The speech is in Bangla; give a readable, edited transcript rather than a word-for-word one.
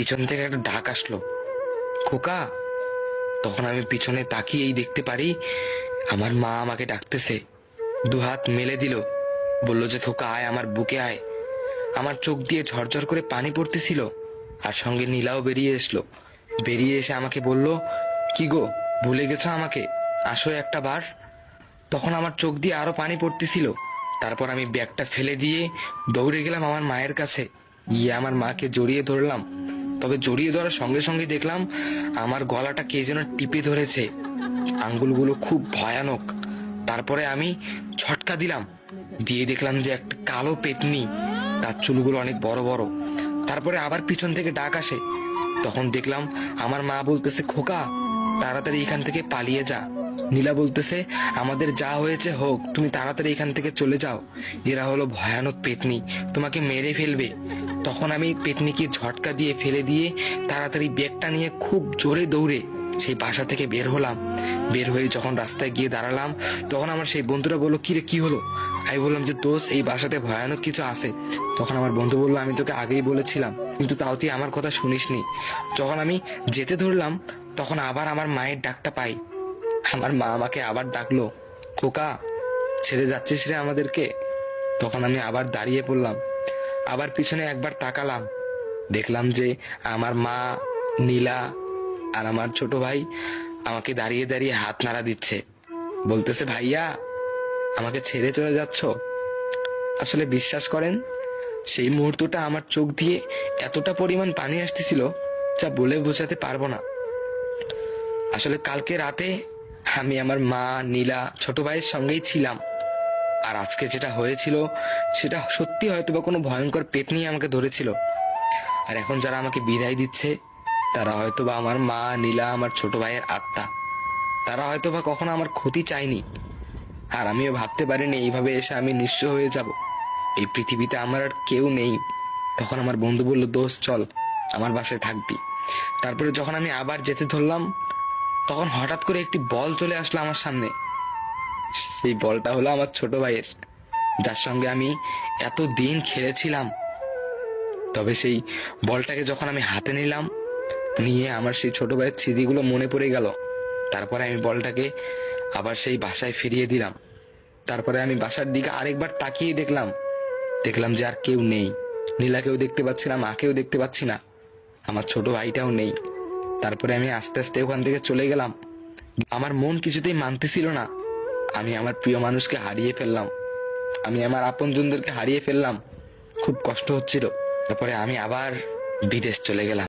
পিছন থেকে একটা ডাক আসলো, খোকা। তখন আমি পিছনে তাকিয়েই দেখতে পারি আমার মা আমাকে ডাকতেছে। দুহাত মেলে দিল, বলল যে খোকা আয়, আমার বুকে আয়। আমার চোখ দিয়ে ঝরঝর করে পানি পড়তেছিল, আর সঙ্গে নীলাও বেরিয়ে এসলো। বেরিয়ে এসে আমাকে বলল, কি গো, ভুলে গেছো আমাকে, আসো একটা বার। তখন আমার চোখ দিয়ে আরো পানি পড়তেছিল। তারপর আমি ব্যাগটা ফেলে দিয়ে দৌড়ে গেলাম আমার মায়ের কাছে। গিয়ে আমার মাকে জড়িয়ে ধরলাম। তবে জড়িয়ে ধরার সঙ্গে সঙ্গে দেখলাম আমার গলাটা কে যেন টিপে ধরেছে, আঙ্গুলগুলো খুব ভয়ানক। তারপরে আমি ছটকা দিলাম, দিয়ে দেখলাম যে একটা কালো পেতনি, তার চুলগুলো অনেক বড় বড়। তারপরে আবার পিছন থেকে ডাক আসে। তখন দেখলাম আমার মা বলতেছে, খোকা তাড়াতাড়ি এখান থেকে পালিয়ে যা। নীলা বলতেছে, আমাদের যা হয়েছে হোক, তুমি তাড়াতাড়ি এখান থেকে চলে যাও, এরা হলো ভয়ানক পেতনি, তোমাকে মেরে ফেলবে। তখন আমি পেতনিকে ঝটকা দিয়ে ফেলে দিয়ে তাড়াতাড়ি ব্যাগটা নিয়ে খুব জোরে দৌড়ে সেই বাসা থেকে বের হলাম। বের হয়ে যখন রাস্তায় গিয়ে দাঁড়ালাম, তখন আমার সেই বন্ধুরা বললো, কিরে কি হলো? আমি বললাম যে দোস্ত, এই বাসাতে ভয়ানক কিছু আছে। তখন আমার বন্ধু বললো, আমি তোকে আগেই বলেছিলাম, কিন্তু তাও তুই আমার কথা শুনিসনি। যখন আমি যেতে ধরলাম, তখন আবার আমার মায়ের ডাকটা পাই। আমার মা আমাকে আবার ডাকলো, খোকা ছেড়ে যাচ্ছিস রে আমাদেরকে? তখন আমি আবার দাঁড়িয়ে পড়লাম, আবার পিছনে একবার তাকালাম। দেখলাম যে আমার মা, নীলা আর আমার ছোট ভাই আমাকে দাঁড়িয়ে দাঁড়িয়ে হাত নাড়া দিচ্ছে, বলতেছে, ভাইয়া আমাকে ছেড়ে চলে যাচ্ছ? আসলে বিশ্বাস করেন, সেই মুহূর্তটা আমার চোখ দিয়ে এতটা পরিমাণ পানি আসতেছিল যা বলে বোঝাতে পারবো না। আসলে কালকে রাতে আমি আমার মা, নীলা, ছোট ভাইয়ের সঙ্গেই ছিলাম। আর আজকে যেটা হয়েছিল সেটা সত্যি হয়তো বা কোনো ভয়ঙ্কর পেতনি আমাকে ধরেছিল। আর এখন যারা আমাকে বিদায় দিচ্ছে তারা হয়তো বা আমার মা, নীলা, আমার ছোট ভাইয়ের আত্মা। তারা হয়তো বা কখনো আমার ক্ষতি চায়নি। আর আমিও ভাবতে পারিনি এইভাবে এসে আমি নিঃস্ব হয়ে যাব, এই পৃথিবীতে আমার আর কেউ নেই। তখন আমার বন্ধু বলল, দোস্ত চল, আমার বাসায় থাকবি। তারপরে যখন আমি আবার যেতে ধরলাম, তখন হঠাৎ করে একটি বল চলে আসলো আমার সামনে। সেই বলটা হলো আমার ছোট ভাইয়ের, যার সঙ্গে আমি এত দিন খেলেছিলাম। তবে সেই বলটাকে যখন আমি হাতে নিলাম, নিয়ে আমার সেই ছোট ভাইয়ের স্মৃতিগুলো মনে পড়ে গেল। তারপরে আমি বলটাকে আবার সেই বাসায় ফিরিয়ে দিলাম। তারপরে আমি বাসার দিকে আরেকবার তাকিয়ে দেখলাম, দেখলাম যে আর কেউ নেই। নীলাকেও দেখতে পাচ্ছি না, মাকেও দেখতে পাচ্ছি না, আমার ছোট ভাইটাও নেই। তারপরে আমি আস্তে আস্তে ওখান থেকে চলে গেলাম। আমার মন কিছুতেই মানতেছিল না, আমি আমার প্রিয় মানুষকে হারিয়ে ফেললাম, আমি আমার আপনজনদেরকে হারিয়ে ফেললাম। খুব কষ্ট হচ্ছিল। তারপরে আমি আবার বিদেশ চলে গেলাম।